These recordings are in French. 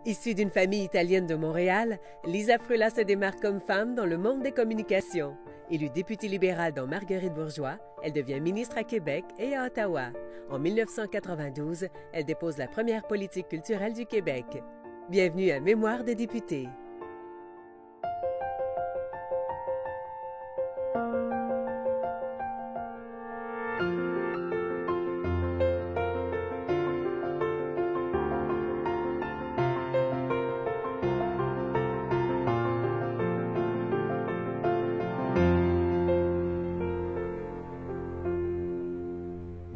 Issue d'une famille italienne de Montréal, Lisa Frulla se démarque comme femme dans le monde des communications. Élue députée libérale dans Marguerite Bourgeois, elle devient ministre à Québec et à Ottawa. En 1992, elle dépose la première politique culturelle du Québec. Bienvenue à Mémoire de députée.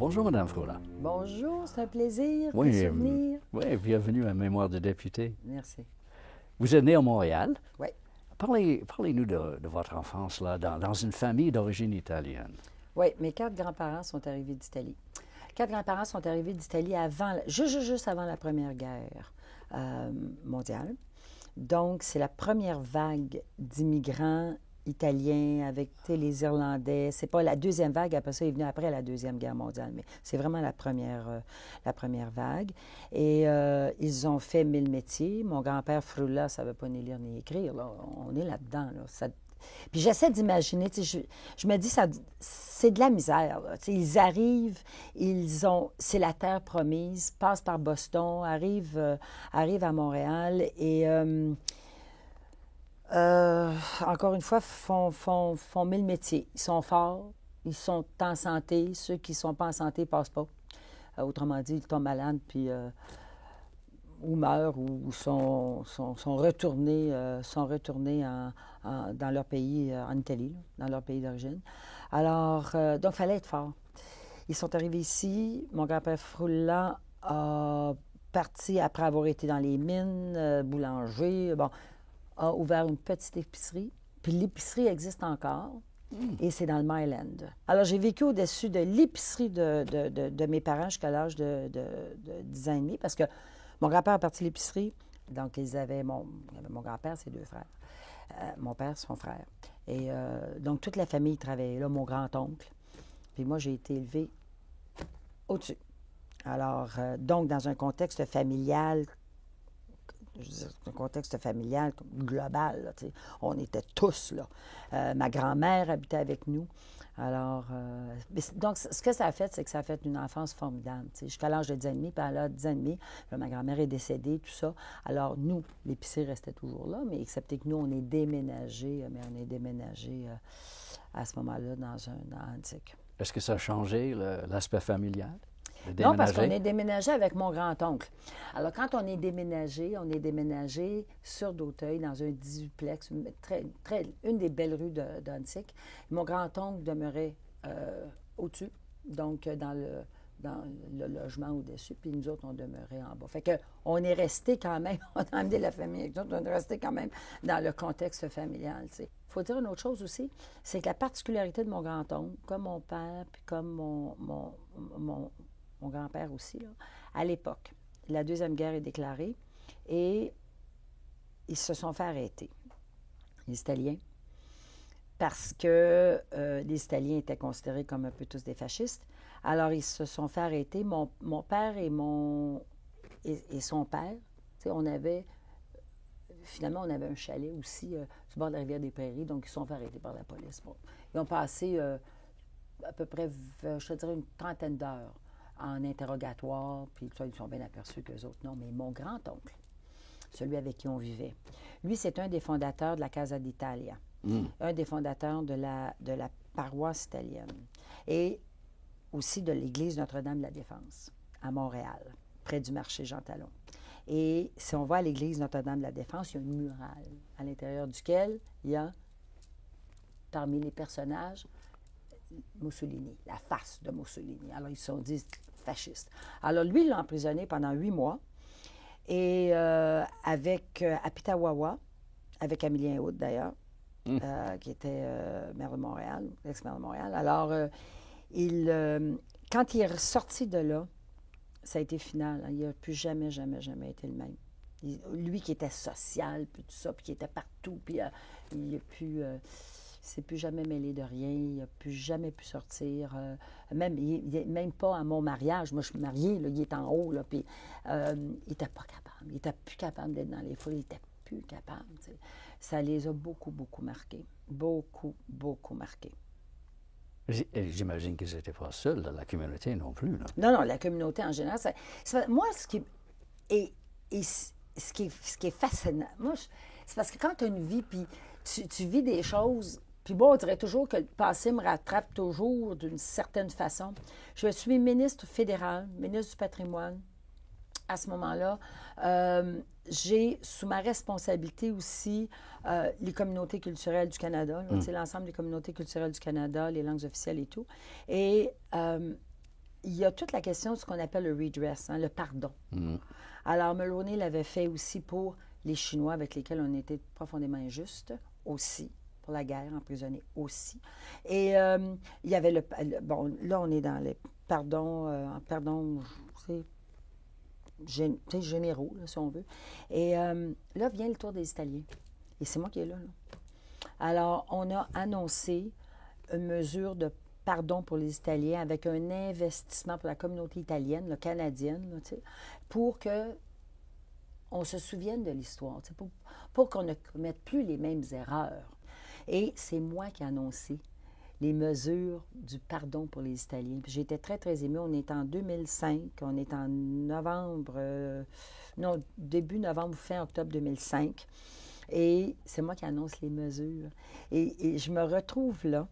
Bonjour, Mme Frulla. Bonjour, c'est un plaisir Oui, de souvenir. oui, bienvenue à Mémoire de députée. Merci. Vous êtes né à Montréal. Oui. Parlez-nous de votre enfance là, dans une famille d'origine italienne. Oui, mes 4 grands-parents sont arrivés d'Italie. 4 grands-parents sont arrivés d'Italie juste avant la Première Guerre mondiale. Donc, c'est la première vague d'immigrants italiens avec les Irlandais. C'est pas la deuxième vague, après ça, est venue après la Deuxième Guerre mondiale, mais c'est vraiment la première vague. Et ils ont fait 1000 métiers. Mon grand-père Frulla ne savait pas ni lire ni écrire. Là. On est là-dedans. Là. Puis j'essaie d'imaginer, je me dis, c'est de la misère. Là. Ils arrivent, c'est la terre promise, passent par Boston, arrivent à Montréal et... encore une fois, font 1000 métiers. Ils sont forts, ils sont en santé. Ceux qui ne sont pas en santé ne passent pas. Autrement dit, ils tombent malades, puis ou meurent, ou sont retournés, dans leur pays, en Italie, là, dans leur pays d'origine. Alors, donc, il fallait être fort. Ils sont arrivés ici. Mon grand-père Frulla a parti après avoir été dans les mines, boulanger, bon... a ouvert une petite épicerie. Puis l'épicerie existe encore. Et c'est dans le Myland. Alors, j'ai vécu au-dessus de l'épicerie de mes parents jusqu'à l'âge de 10 ans et demi, parce que mon grand-père a parti l'épicerie. Donc, il y avait mon grand-père, ses 2 frères. Mon père, son frère. Et donc, toute la famille travaillait là, mon grand-oncle. Puis moi, j'ai été élevée au-dessus. Alors, donc, dans un contexte familial, un contexte familial global. Là, on était tous là. Ma grand-mère habitait avec nous. Alors, donc, ce que ça a fait, c'est que ça a fait une enfance formidable. Jusqu'à l'âge de 10 ans et demi, puis à l'âge de 10 ans et demi, ma grand-mère est décédée, tout ça. Alors, nous, l'épicerie restait toujours là, mais excepté que nous, on est déménagés, à ce moment-là dans Antique. Est-ce que ça a changé l'aspect familial? Non, parce qu'on est déménagé avec mon grand-oncle. Alors, quand on est déménagé sur d'Auteuil, dans un 18-plex, une des belles rues d'Antique. Mon grand-oncle demeurait au-dessus, donc dans le logement au-dessus, puis nous autres, on demeurait en bas. Fait qu'on est resté quand même, on a amené la famille avec nous, on est resté quand même dans le contexte familial, tu sais. Il faut dire une autre chose aussi, c'est que la particularité de mon grand-oncle, comme mon père, puis comme mon grand-père aussi, là, à l'époque, la Deuxième Guerre est déclarée et ils se sont fait arrêter, les Italiens, parce que les Italiens étaient considérés comme un peu tous des fascistes. Alors, ils se sont fait arrêter. Mon père et son père, finalement, on avait un chalet aussi sur le bord de la rivière des Prairies, donc ils se sont fait arrêter par la police. Bon. Ils ont passé à peu près, je te dirais, une trentaine d'heures en interrogatoire, puis ça, ils sont bien aperçus qu'eux autres, non. Mais mon grand-oncle, celui avec qui on vivait, lui, c'est un des fondateurs de la Casa d'Italia, un des fondateurs de la paroisse italienne, et aussi de l'église Notre-Dame de la Défense, à Montréal, près du marché Jean Talon. Et si on va à l'église Notre-Dame de la Défense, il y a une muraille à l'intérieur duquel il y a, parmi les personnages, Mussolini, la face de Mussolini. Alors, ils se sont dit fascistes. Alors, lui, il l'a emprisonné pendant 8 mois. Et à Pitawawa, avec Amelien Hood, d'ailleurs, qui était maire de Montréal, ex-maire de Montréal. Alors, quand il est sorti de là, ça a été final. Hein, il n'a plus jamais été le même. Lui qui était social, puis tout ça, puis qui était partout, puis il n'a plus... Il ne s'est plus jamais mêlé de rien, il n'a plus jamais pu sortir. Il n'est même pas à mon mariage. Moi, je suis mariée, là, il est en haut, là, puis il n'était pas capable. Ils n'étaient plus capables d'être dans les foules. Ils n'étaient plus capables. Tu sais. Ça les a beaucoup, beaucoup marqués. Beaucoup, beaucoup marqués. J'imagine qu'ils n'étaient pas seuls dans la communauté non plus. Là. Non, non, la communauté en général. Moi, ce qui est fascinant, c'est parce que quand tu as une vie, puis tu vis des choses, puis bon, on dirait toujours que le passé me rattrape toujours d'une certaine façon. Je suis ministre fédéral, ministre du patrimoine. À ce moment-là, j'ai sous ma responsabilité aussi les communautés culturelles du Canada, l'ensemble des communautés culturelles du Canada, les langues officielles et tout. Et il y a toute la question de ce qu'on appelle le redress, le pardon. Alors, Mulroney l'avait fait aussi pour les Chinois avec lesquels on était profondément injustes aussi, pour la guerre, emprisonnés aussi. Et il y avait bon, là, on est dans les pardon, généraux, là, si on veut. Et là vient le tour des Italiens. Et c'est moi qui est là. Alors, on a annoncé une mesure de pardon pour les Italiens avec un investissement pour la communauté italienne, canadienne, là, pour qu'on se souvienne de l'histoire, pour qu'on ne commette plus les mêmes erreurs. Et c'est moi qui ai annoncé les mesures du pardon pour les Italiens. Puis j'étais très, très émue. On est en 2005, on est en début novembre, fin octobre 2005. Et c'est moi qui annonce les mesures. Et je me retrouve là,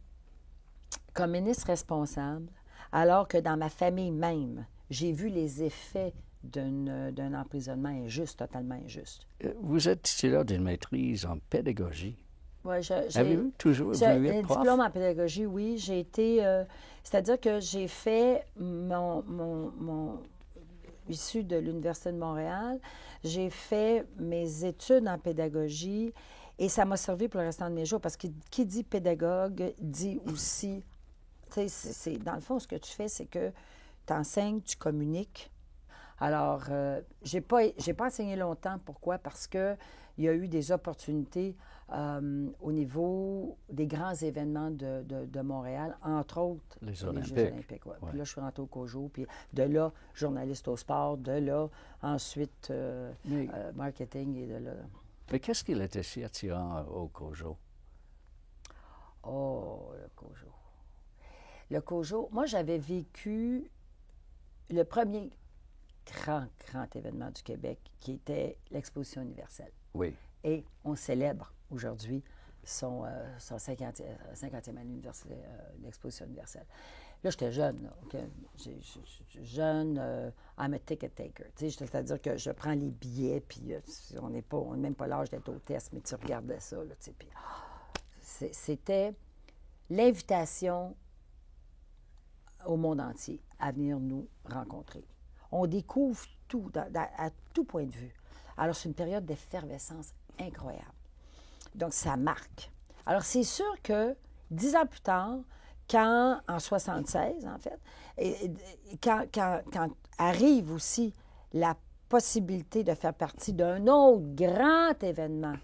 comme ministre responsable, alors que dans ma famille même, j'ai vu les effets d'un emprisonnement injuste, totalement injuste. Vous êtes titulaire d'une maîtrise en pédagogie. Ouais, avez-vous toujours voulu être prof? Un diplôme en pédagogie, oui. J'ai été... c'est-à-dire que j'ai fait issu de l'Université de Montréal, j'ai fait mes études en pédagogie et ça m'a servi pour le restant de mes jours parce que qui dit pédagogue dit aussi... dans le fond, ce que tu fais, c'est que tu enseignes, tu communiques. Alors, j'ai pas enseigné longtemps. Pourquoi? Parce qu'il y a eu des opportunités au niveau des grands événements de Montréal, entre autres les Jeux olympiques. Ouais. Ouais. Puis là, je suis rentrée au COJO, puis de là, journaliste au sport, de là, ensuite, marketing et de là. Mais qu'est-ce qu'il était si attirant au COJO? Oh, le COJO. Le COJO, moi, j'avais vécu le premier grand événement du Québec, qui était l'Exposition universelle. Oui. Et on célèbre aujourd'hui son 50e anniversaire de l'Exposition universelle. Là, j'étais jeune. Là, okay? Jeune, I'm a ticket taker. C'est-à-dire que je prends les billets, puis on n'a même pas l'âge d'être hôtesse, mais tu regardais ça. Là, puis, c'était l'invitation au monde entier à venir nous rencontrer. On découvre tout, à tout point de vue. Alors, c'est une période d'effervescence incroyable. Donc, ça marque. Alors, c'est sûr que 10 ans plus tard, en 1976, en fait, quand arrive aussi la possibilité de faire partie d'un autre grand événement,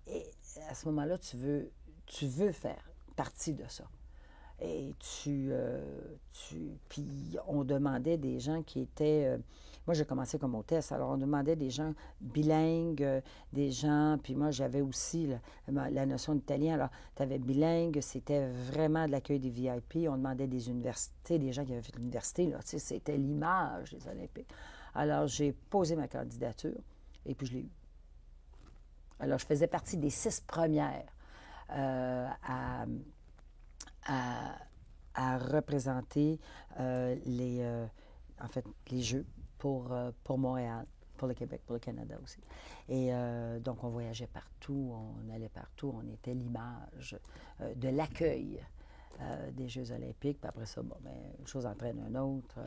et à ce moment-là, tu veux faire partie de ça. Et puis on demandait des gens qui étaient... moi, j'ai commencé comme hôtesse, alors on demandait des gens bilingues, des gens... Puis moi, j'avais aussi la notion d'italien. Alors, tu avais bilingue, c'était vraiment de l'accueil des VIP. On demandait des universités, des gens qui avaient fait l'université, là. Tu sais, c'était l'image des Olympiques. Alors, j'ai posé ma candidature et puis je l'ai eue. Alors, je faisais partie des 6 premières à représenter les Jeux pour Montréal, pour le Québec, pour le Canada aussi. Et donc, on voyageait partout, on allait partout, on était l'image de l'accueil des Jeux olympiques. Puis après ça, une chose entraîne une autre.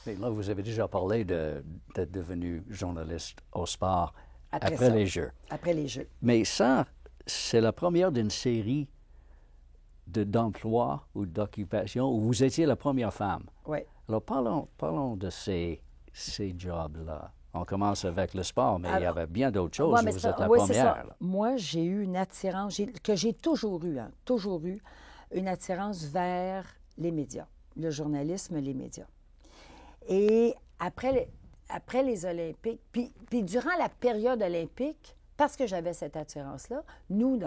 Mais là, vous avez déjà parlé d'être devenu journaliste au sport après les Jeux. Après les Jeux. Mais ça, c'est la première d'une série d'emploi ou d'occupation où vous étiez la première femme. Oui. Alors, parlons de ces jobs-là. On commence avec le sport, mais il y avait bien d'autres choses. Vous êtes la première. Là. Moi, j'ai eu une attirance, que j'ai toujours eu une attirance vers les médias, le journalisme, les médias. Et après après les Olympiques, puis durant la période olympique, parce que j'avais cette attirance-là, nos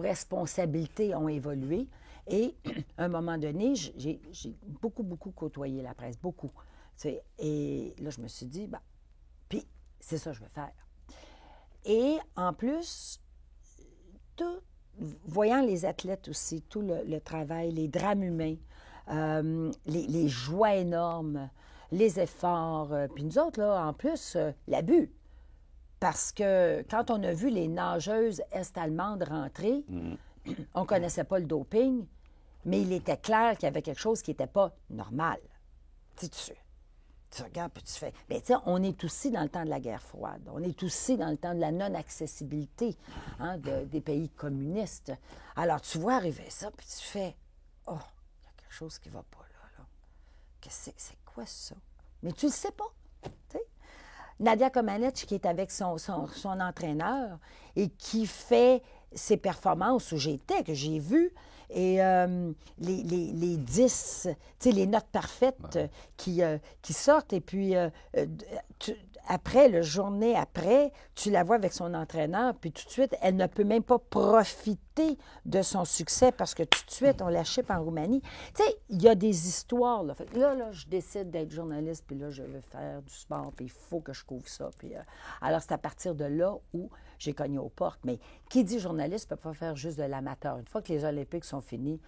responsabilités ont évolué. Et à un moment donné, j'ai beaucoup, beaucoup côtoyé la presse, beaucoup. Et là, je me suis dit, puis c'est ça que je veux faire. Et en plus, voyant les athlètes aussi, tout le travail, les drames humains, les joies énormes, les efforts, puis nous autres, là, en plus, l'abus. Parce que quand on a vu les nageuses est-allemandes rentrer, on ne connaissait pas le doping, mais il était clair qu'il y avait quelque chose qui n'était pas normal. Tu regardes puis tu fais... Bien, tu sais, on est aussi dans le temps de la guerre froide. On est aussi dans le temps de la non-accessibilité des pays communistes. Alors, tu vois arriver ça, puis tu fais... Oh, il y a quelque chose qui ne va pas là. C'est quoi ça? Mais tu le sais pas, tu sais. Nadia Comaneci, qui est avec son entraîneur et qui fait ses performances où j'étais, que j'ai vues, et les 10, tu sais, les notes parfaites qui sortent. Et puis, après, la journée après, tu la vois avec son entraîneur, puis tout de suite, elle ne peut même pas profiter de son succès parce que tout de suite, on la ship en Roumanie. Tu sais, il y a des histoires. Là, là, je décide d'être journaliste, puis là, je veux faire du sport, puis il faut que je couvre ça. Puis, alors, c'est à partir de là où j'ai cogné aux portes. Mais qui dit journaliste ne peut pas faire juste de l'amateur. Une fois que les Olympiques sont finis,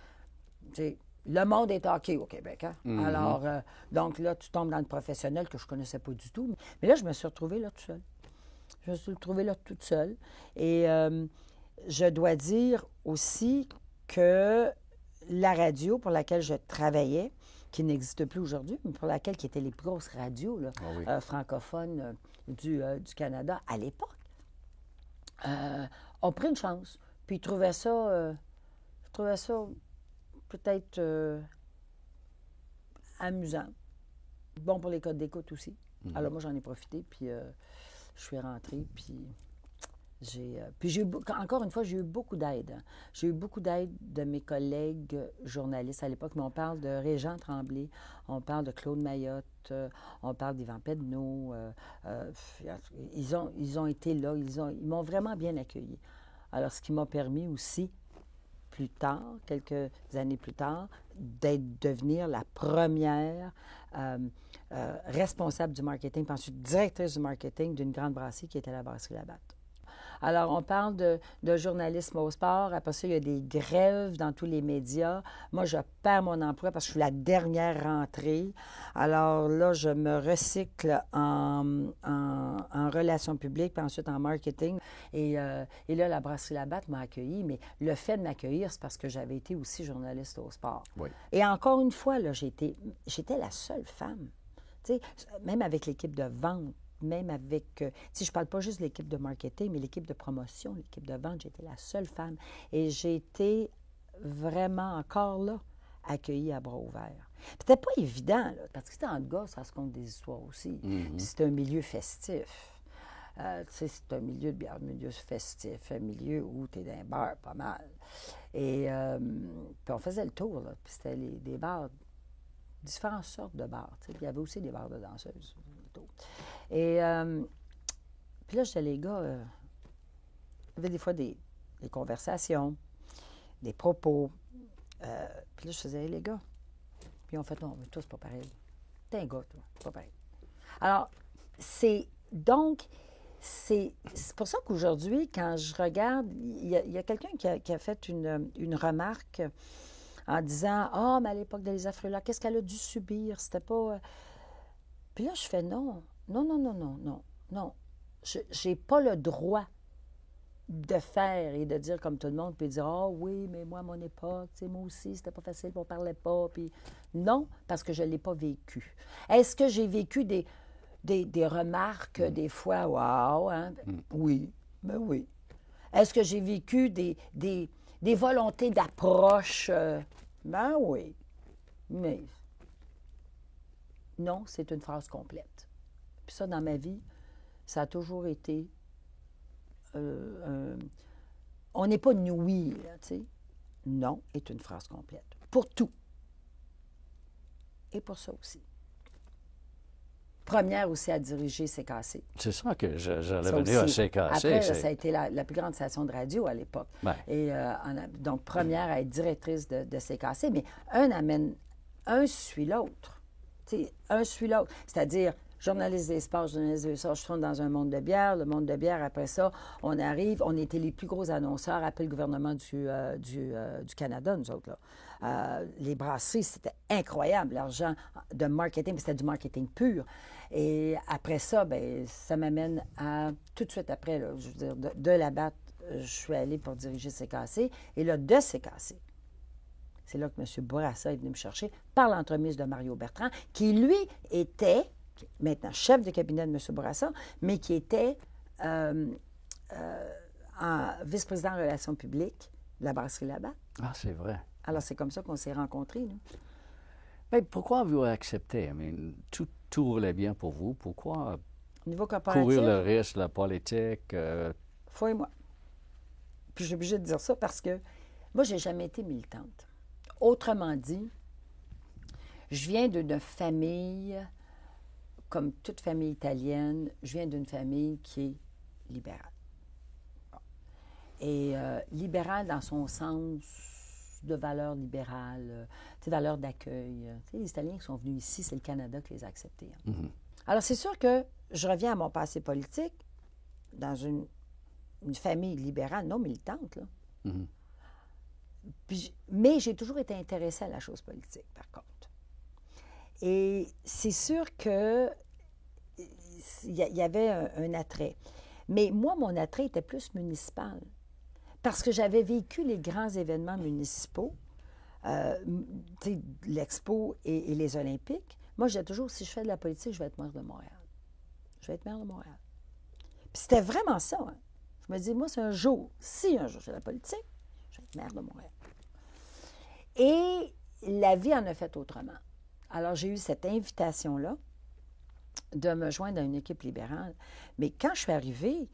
tu sais, le monde est hockey au Québec. Hein? Mm-hmm. Alors, donc là, tu tombes dans le professionnel que je ne connaissais pas du tout. Mais là, je me suis retrouvée là toute seule. Je me suis retrouvée là toute seule. Et je dois dire aussi que la radio pour laquelle je travaillais, qui n'existe plus aujourd'hui, mais pour laquelle qui étaient les plus grosses radios là, francophones du Canada à l'époque, ont pris une chance. Puis ils trouvaient ça... peut-être amusant. Bon pour les codes d'écoute aussi. Mm-hmm. Alors moi, j'en ai profité, puis je suis rentrée, puis j'ai eu, encore une fois, j'ai eu beaucoup d'aide. J'ai eu beaucoup d'aide de mes collègues journalistes à l'époque, mais on parle de Régent Tremblay, on parle de Claude Mayotte, on parle d'Yvan Pedneau. Ils ont été là, ils m'ont vraiment bien accueilli. Alors, ce qui m'a permis aussi, plus tard, quelques années plus tard, devenir la première responsable du marketing, puis ensuite directrice du marketing d'une grande brasserie qui était la Brasserie Labatt. Alors, on parle de journalisme au sport. Après ça, il y a des grèves dans tous les médias. Moi, je perds mon emploi parce que je suis la dernière rentrée. Alors là, je me recycle en relations publiques, puis ensuite en marketing. Et là, la Brasserie Labatt m'a accueillie. Mais le fait de m'accueillir, c'est parce que j'avais été aussi journaliste au sport. Oui. Et encore une fois, là, j'étais la seule femme. Tu sais, même avec l'équipe de vente. Même avec, si je ne parle pas juste de l'équipe de marketing, mais l'équipe de promotion, l'équipe de vente, j'étais la seule femme. Et j'ai été vraiment encore là, accueillie à bras ouverts. C'était pas évident, là, parce que c'était en gars, ça se compte des histoires aussi. Mm-hmm. C'est un milieu festif. Tu sais, c'est un milieu de bière, un milieu festif, un milieu où tu es dans un bar pas mal. Et puis on faisait le tour, là, puis c'était des bars, différentes sortes de bars. Tu sais, il y avait aussi des bars de danseuses. Et puis là, j'étais les gars, il y avait des fois des conversations, des propos. Puis là, je faisais, hey, les gars. Puis on fait, non, mais toi, c'est pas pareil. T'es un gars, toi, c'est pas pareil. Alors, c'est pour ça qu'aujourd'hui, quand je regarde, il y a quelqu'un qui a fait une remarque en disant, ah, mais à l'époque de Lisa Frula, qu'est-ce qu'elle a dû subir? C'était pas... Puis là, je fais non. J'ai pas le droit de faire et de dire comme tout le monde, puis dire, ah oui, mais moi, à mon époque, tu sais, moi aussi, c'était pas facile, on parlait pas. Puis non, parce que je l'ai pas vécu. Est-ce que j'ai vécu des remarques, des fois, wow, hein? Oui, mais oui. Est-ce que j'ai vécu des volontés d'approche? Ben oui. Mais non, c'est une phrase complète. Puis ça, dans ma vie, ça a toujours été... on n'est pas oui, tu sais. Non est une phrase complète. Pour tout. Et pour ça aussi. première aussi à diriger CKC. C'est ça que j'allais venir à CKC. Après, ça a été la plus grande station de radio à l'époque. Ouais. Et donc, première à être directrice de CKC, mais un suit l'autre. Un suit l'autre. C'est-à-dire, journaliste des sports, journaliste des sports, je tourne dans un monde de bière. Le monde de bière, après ça, on arrive, on était les plus gros annonceurs après le gouvernement du Canada, nous autres, là. Les brasseries, c'était incroyable, l'argent de marketing, c'était du marketing pur. Et après ça, bien, ça m'amène à, tout de suite après, là, je veux dire, de la batte, je suis allée pour diriger CKC. Et là, de CKC, c'est là que M. Bourassa est venu me chercher par l'entremise de Mario Bertrand, qui, lui, était maintenant chef de cabinet de M. Bourassa, mais qui était vice-président en relations publiques de la brasserie Labatt. Ah, c'est vrai. Alors, c'est comme ça qu'on s'est rencontrés, nous. Mais pourquoi avez-vous accepté? Tout roulait bien pour vous. Pourquoi niveau corporatif, courir le risque, la politique? Foi et moi. Puis, j'ai obligé de dire ça parce que moi, j'ai jamais été militante. Autrement dit, je viens d'une famille, comme toute famille italienne, je viens d'une famille qui est libérale. Bon. Et libérale dans son sens de valeurs libérales, valeurs d'accueil. Les Italiens qui sont venus ici, c'est le Canada qui les a acceptés. Hein. Mm-hmm. Alors, c'est sûr que je reviens à mon passé politique dans une famille libérale, non militante, là. Mm-hmm. Mais j'ai toujours été intéressée à la chose politique, par contre. Et c'est sûr que il y avait un attrait. Mais moi, mon attrait était plus municipal. Parce que j'avais vécu les grands événements municipaux, l'Expo et les Olympiques. Moi, je disais toujours, si je fais de la politique, je vais être maire de Montréal. Je vais être maire de Montréal. Puis c'était vraiment ça. Hein. Je me dis, moi, c'est un jour, si un jour je fais de la politique, je vais être maire de Montréal. Et la vie en a fait autrement. Alors, j'ai eu cette invitation-là de me joindre à une équipe libérale. Mais quand je suis arrivée,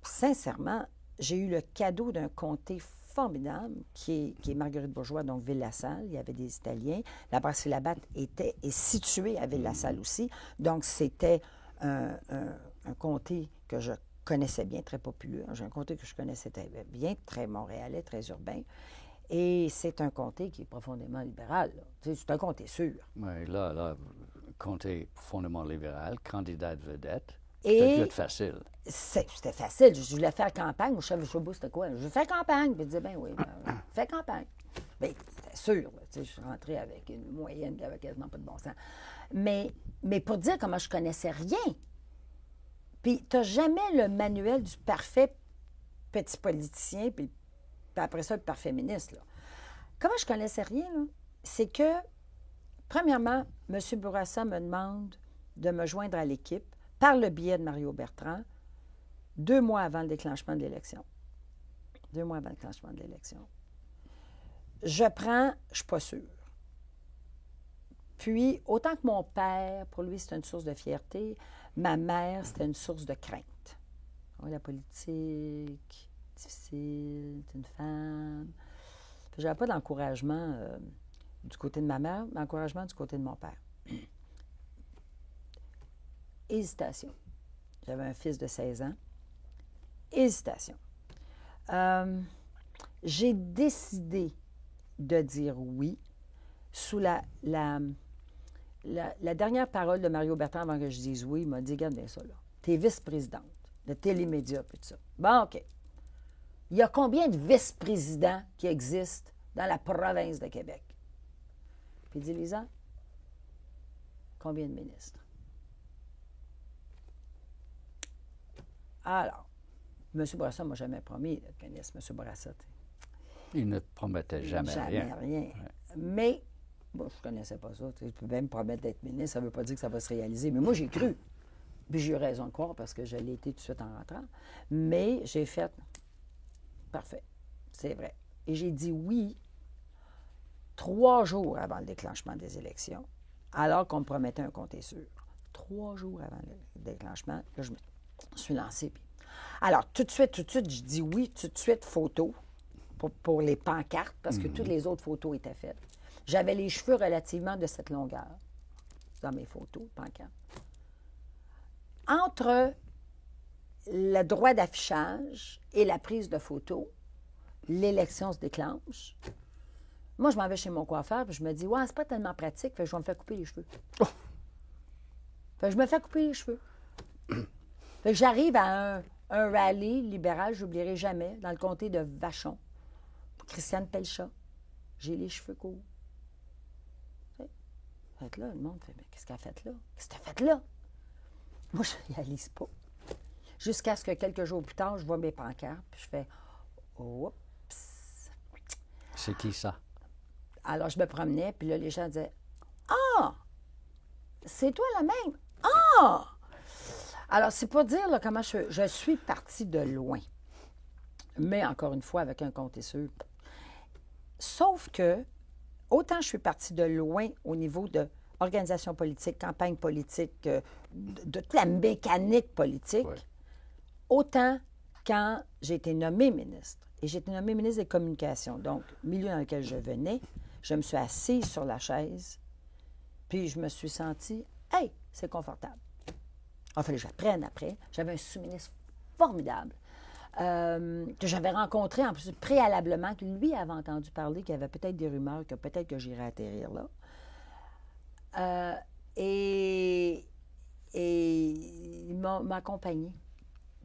sincèrement, j'ai eu le cadeau d'un comté formidable qui est Marguerite Bourgeois, donc Ville-la-Salle. Il y avait des Italiens. La brasserie Labatt est située à Ville-la-Salle aussi. Donc, c'était un comté que je connaissais bien, très populaire. J'ai un comté que je connaissais très bien, très montréalais, très urbain. Et c'est un comté qui est profondément libéral. C'est un comté sûr. Oui, là, comté profondément libéral, candidat de vedette. Et ça peut être facile. C'était facile. Je voulais faire campagne. Mon chef de Chaubout, c'était quoi? Je veux faire campagne. Puis il disait, ben oui, fais campagne. Bien, c'était sûr. Je suis rentrée avec une moyenne qui n'avait quasiment pas de bon sens. Mais pour dire comment je connaissais rien. Puis tu n'as jamais le manuel du parfait petit politicien, puis après ça, le parfait ministre. Là. Comment je connaissais rien, là? C'est que, premièrement, M. Bourassa me demande de me joindre à l'équipe par le biais de Mario Bertrand 2 mois avant le déclenchement de l'élection. 2 mois avant le déclenchement de l'élection. Je ne suis pas sûre. Puis, autant que mon père, pour lui, c'était une source de fierté, ma mère, c'était une source de crainte. Oui, la politique, difficile, t'es une femme. Je n'avais pas d'encouragement du côté de ma mère, mais d'encouragement du côté de mon père. Hésitation. J'avais un fils de 16 ans. Hésitation. J'ai décidé de dire oui sous la dernière parole de Mario Bertrand avant que je dise oui. Il m'a dit, regarde bien ça, là. Tu es vice-présidente de Télémédia, puis tout ça. Bon, OK. Il y a combien de vice-présidents qui existent dans la province de Québec? Puis il dit, Lisa, combien de ministres? Alors, M. Bourassa ne m'a jamais promis d'être ministre, M. Bourassa. Il ne promettait jamais rien. Ouais. Mais, bon, je ne connaissais pas ça. Tu peux même promettre d'être ministre, ça ne veut pas dire que ça va se réaliser. Mais moi, j'ai cru. Puis j'ai eu raison de croire parce que je l'ai été tout de suite en rentrant. Mais j'ai fait, parfait, c'est vrai. Et j'ai dit oui 3 jours avant le déclenchement des élections, alors qu'on me promettait un comté sûr. 3 jours avant le déclenchement, là, je me suis lancée. Alors, tout de suite, je dis oui, tout de suite, photo pour les pancartes, parce que toutes les autres photos étaient faites. J'avais les cheveux relativement de cette longueur. dans mes photos, pancartes. Entre le droit d'affichage et la prise de photos, l'élection se déclenche. Moi, je m'en vais chez mon coiffeur, puis je me dis, ouais, c'est pas tellement pratique, fait que je vais me faire couper les cheveux. Oh! Fait que je me fais couper les cheveux. Fait que j'arrive à un rallye libéral, je n'oublierai jamais, dans le comté de Vachon. Christiane Pelchat. J'ai les cheveux courts. Fait que là, le monde fait, mais qu'est-ce qu'elle a fait là? Qu'est-ce que t'as fait là? Moi, je ne réalise pas. Jusqu'à ce que quelques jours plus tard, je vois mes pancartes, puis je fais, oups. C'est qui ça? Alors, je me promenais, puis là, les gens disaient, ah! C'est toi la même? Ah! Alors, c'est pour dire là, comment je suis partie de loin. Mais encore une fois, avec un compte sûr. Sauf que, autant je suis partie de loin au niveau de organisation politique, campagne politique, de toute la mécanique politique, oui. Autant quand j'ai été nommée ministre. Et j'ai été nommée ministre des Communications. Donc, milieu dans lequel je venais, je me suis assise sur la chaise, puis je me suis sentie, hey, c'est confortable. Il fallait que j'apprenne après. J'avais un sous-ministre formidable que j'avais rencontré en plus préalablement, que lui avait entendu parler qu'il y avait peut-être des rumeurs, que peut-être que j'irais atterrir là. Et il m'a accompagné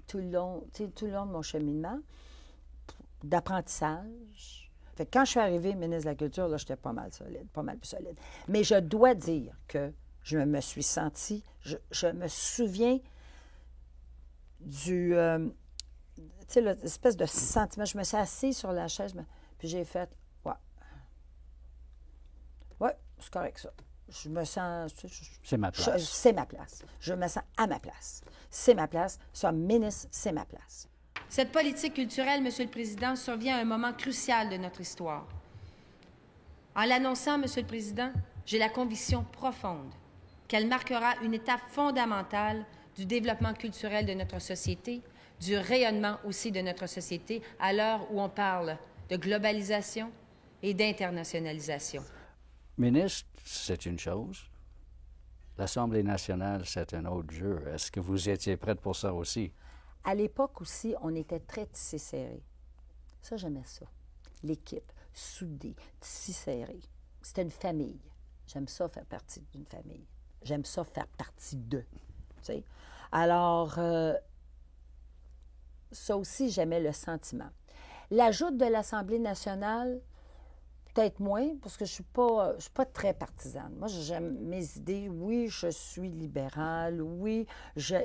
tout le long de mon cheminement d'apprentissage. Fait que quand je suis arrivée ministre de la Culture, là, j'étais pas mal plus solide. Mais je dois dire que je me suis sentie, je me souviens du, tu sais, l'espèce de sentiment. Je me suis assise sur la chaise, puis j'ai fait, ouais, c'est correct ça. Je me sens... C'est ma place. C'est ma place. Je me sens à ma place. C'est ma place. Sois ministre, c'est ma place. Cette politique culturelle, Monsieur le Président, survient à un moment crucial de notre histoire. En l'annonçant, Monsieur le Président, j'ai la conviction profonde qu'elle marquera une étape fondamentale du développement culturel de notre société, du rayonnement aussi de notre société, à l'heure où on parle de globalisation et d'internationalisation. Ministre, c'est une chose. L'Assemblée nationale, c'est un autre jeu. Est-ce que vous étiez prête pour ça aussi? À l'époque aussi, on était très tissé serré. Ça, j'aimais ça. L'équipe, soudée, tissé serré. C'était une famille. J'aime ça faire partie d'une famille. J'aime ça faire partie d'eux. Tu sais? Alors, ça aussi, j'aimais le sentiment. L'ajout de l'Assemblée nationale, peut-être moins, parce que je suis pas très partisane. Moi, j'aime mes idées. Oui, je suis libérale. Oui, je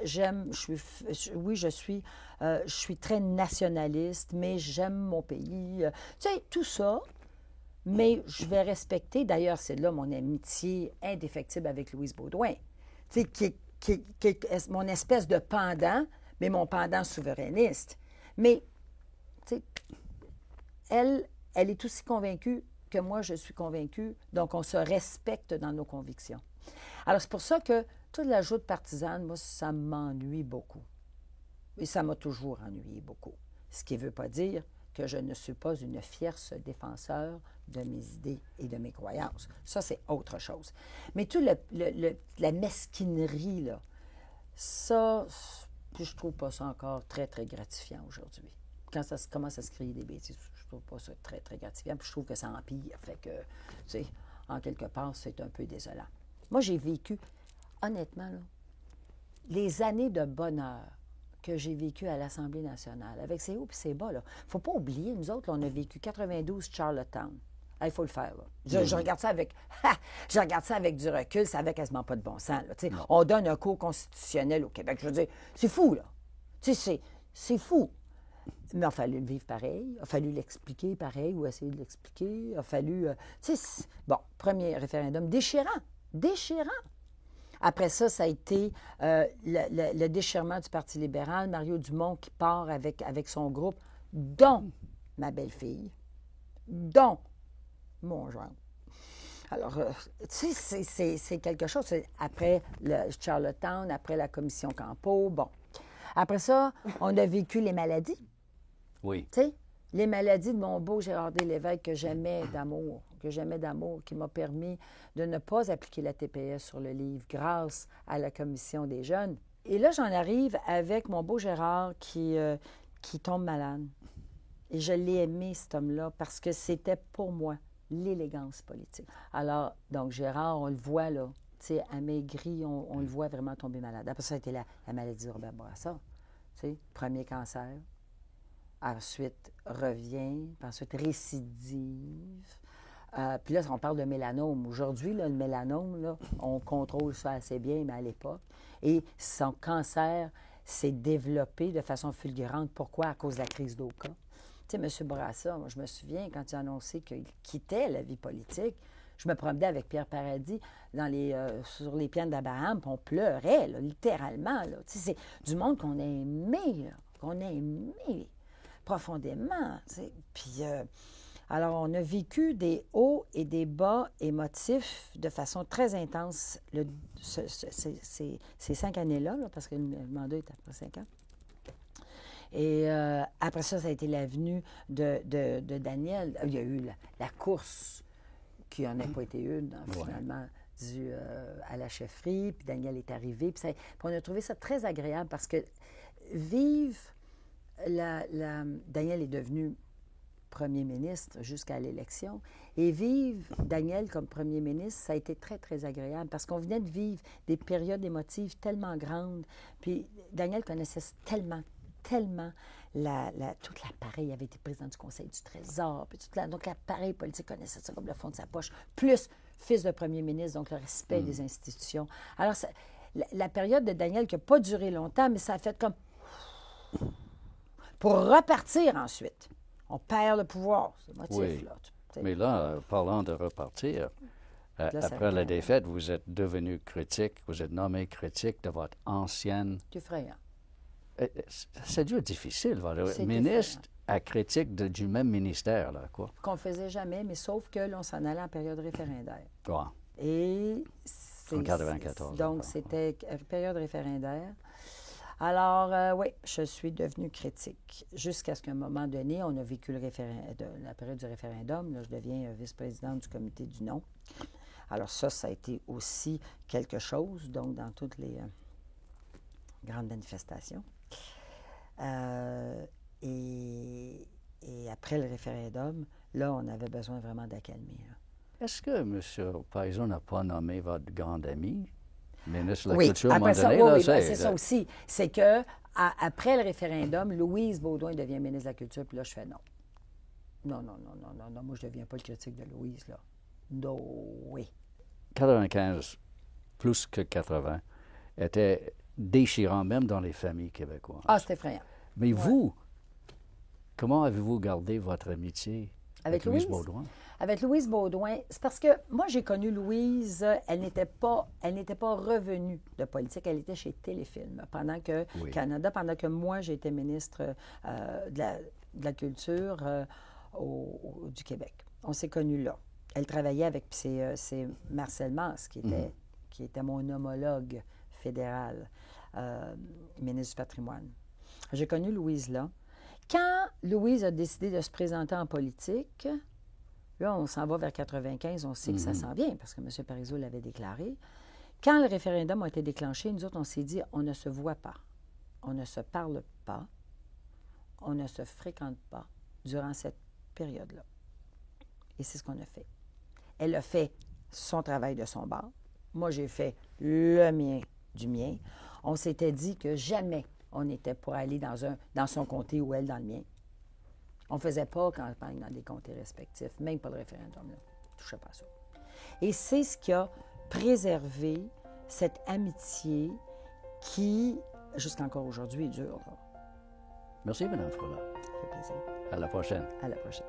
suis très nationaliste, mais j'aime mon pays. Tu sais, tout ça, mais je vais respecter. D'ailleurs, c'est là mon amitié indéfectible avec Louise Baudouin, tu sais, qui est mon espèce de pendant, mais mon pendant souverainiste. Mais, tu sais, elle est aussi convaincue que moi, je suis convaincue. Donc, on se respecte dans nos convictions. Alors, c'est pour ça que toute l'ajout de partisane, moi, ça m'ennuie beaucoup. Et ça m'a toujours ennuyé beaucoup. Ce qui ne veut pas dire que je ne suis pas une fierce défenseur de mes idées et de mes croyances. Ça, c'est autre chose. Mais tout la mesquinerie, là, ça, je trouve pas ça encore très, très gratifiant aujourd'hui. Quand ça commence à se créer des bêtises, je trouve pas ça très, très gratifiant. Puis je trouve que ça empire. Fait que, tu sais, en quelque part, c'est un peu désolant. Moi, j'ai vécu, honnêtement, là, les années de bonheur que j'ai vécues à l'Assemblée nationale, avec ses hauts et ses bas, là. Faut pas oublier, nous autres, là, on a vécu 92 Charlottetown. Il faut le faire, là. Je regarde ça avec... je regarde ça avec du recul, ça avait quasiment pas de bon sens, là. Tu sais, on donne un cours constitutionnel au Québec. Je veux dire, c'est fou, là. Tu sais, c'est fou. Mais il a fallu le vivre pareil, il a fallu l'expliquer pareil ou essayer de l'expliquer, il a fallu... tu sais, bon, premier référendum déchirant. Après ça, ça a été le déchirement du Parti libéral, Mario Dumont qui part avec son groupe, dont ma belle-fille, dont mon genre. Alors, tu sais, c'est quelque chose. Après le Charlottetown, après la commission Campeau, bon. Après ça, on a vécu les maladies. Oui. Tu sais, les maladies de mon beau Gérard D. Lévesque que j'aimais d'amour. que j'aimais d'amour, qui m'a permis de ne pas appliquer la TPS sur le livre grâce à la commission des jeunes. Et là, j'en arrive avec mon beau Gérard qui tombe malade. Et je l'ai aimé, cet homme-là, parce que c'était pour moi l'élégance politique. Alors, donc Gérard, on le voit là, tu sais, amaigri, on le voit vraiment tomber malade. Après ça a été la maladie de Robert Bourassa, tu sais, premier cancer. Ensuite, revient, puis ensuite récidive. Puis là, on parle de mélanome. Aujourd'hui, là, le mélanome, là, on contrôle ça assez bien, mais à l'époque. Et son cancer s'est développé de façon fulgurante. Pourquoi? À cause de la crise d'Oka. Tu sais, M. Bourassa, moi, je me souviens, quand il a annoncé qu'il quittait la vie politique, je me promenais avec Pierre Paradis sur les plaines d'Abraham, puis on pleurait, là, littéralement. Là. Tu sais, c'est du monde qu'on a aimé, là, qu'on a aimé profondément. Tu sais. Puis, alors, on a vécu des hauts et des bas émotifs de façon très intense ces 5 années-là, là, parce que le mandat est après 5 ans. Et après ça, ça a été l'avenue de Daniel. Il y a eu la course qui n'en a pas été une, finalement, due à la chefferie. Puis Daniel est arrivé. Puis on a trouvé ça très agréable parce que Daniel est devenu premier ministre jusqu'à l'élection. Et vivre Daniel comme premier ministre, ça a été très, très agréable parce qu'on venait de vivre des périodes émotives tellement grandes. Puis Daniel connaissait tellement tout l'appareil. Il avait été président du Conseil du Trésor. Puis donc, l'appareil politique connaissait ça comme le fond de sa poche. Plus fils de premier ministre, donc le respect des institutions. Alors, la période de Daniel qui n'a pas duré longtemps, mais ça a fait comme... Pour repartir ensuite. On perd le pouvoir, ce motif-là. Oui. Mais là, parlant de repartir, après la défaite, vous êtes devenu critique, vous êtes nommé critique de votre ancienne... C'est effrayant. C'est dur, difficile, votre ministre à critique du même ministère, là, quoi. Qu'on ne faisait jamais, mais sauf que là, on s'en allait en période référendaire. Ouais. Et... En 94. Donc, c'était période référendaire. Alors, oui, je suis devenue critique. Jusqu'à ce qu'à un moment donné, on a vécu la période du référendum. Là, je deviens vice-présidente du comité du non. Alors ça a été aussi quelque chose, donc dans toutes les grandes manifestations. Et après le référendum, là, on avait besoin vraiment d'accalmie. Est-ce que M. Parizeau n'a pas nommé votre grande amie? Ministre de la oui, Culture, après ça, donné, oui, c'est ça aussi. C'est que après le référendum, Louise Beaudoin devient ministre de la Culture, puis là, je fais non. Non, moi, je ne deviens pas le critique de Louise, là. No, oui. 95, plus que 80, était déchirant, même dans les familles québécoises. Ah, c'est effrayant. Mais vous, comment avez-vous gardé votre amitié avec Louise Beaudoin? Avec Louise Beaudoin, c'est parce que moi, j'ai connu Louise, elle n'était pas revenue de politique, elle était chez Téléfilm pendant que Canada, pendant que moi, j'étais ministre de la Culture du Québec. On s'est connus là. Elle travaillait avec, c'est Marcel Mars qui était mon homologue fédéral, ministre du Patrimoine. J'ai connu Louise là. Quand Louise a décidé de se présenter en politique, là, on s'en va vers 95, on sait que ça s'en vient, parce que M. Parizeau l'avait déclaré. Quand le référendum a été déclenché, nous autres, on s'est dit, on ne se voit pas, on ne se parle pas, on ne se fréquente pas durant cette période-là. Et c'est ce qu'on a fait. Elle a fait son travail de son bord. Moi, j'ai fait le mien du mien. On s'était dit que jamais on n'était pour aller dans son comté ou elle dans le mien. On ne faisait pas campagne dans des comtés respectifs, même pas le référendum. Là. On ne touchait pas à ça. Et c'est ce qui a préservé cette amitié qui, jusqu'encore aujourd'hui, dure. Là. Merci, Mme Froula. Ça fait plaisir. À la prochaine. À la prochaine.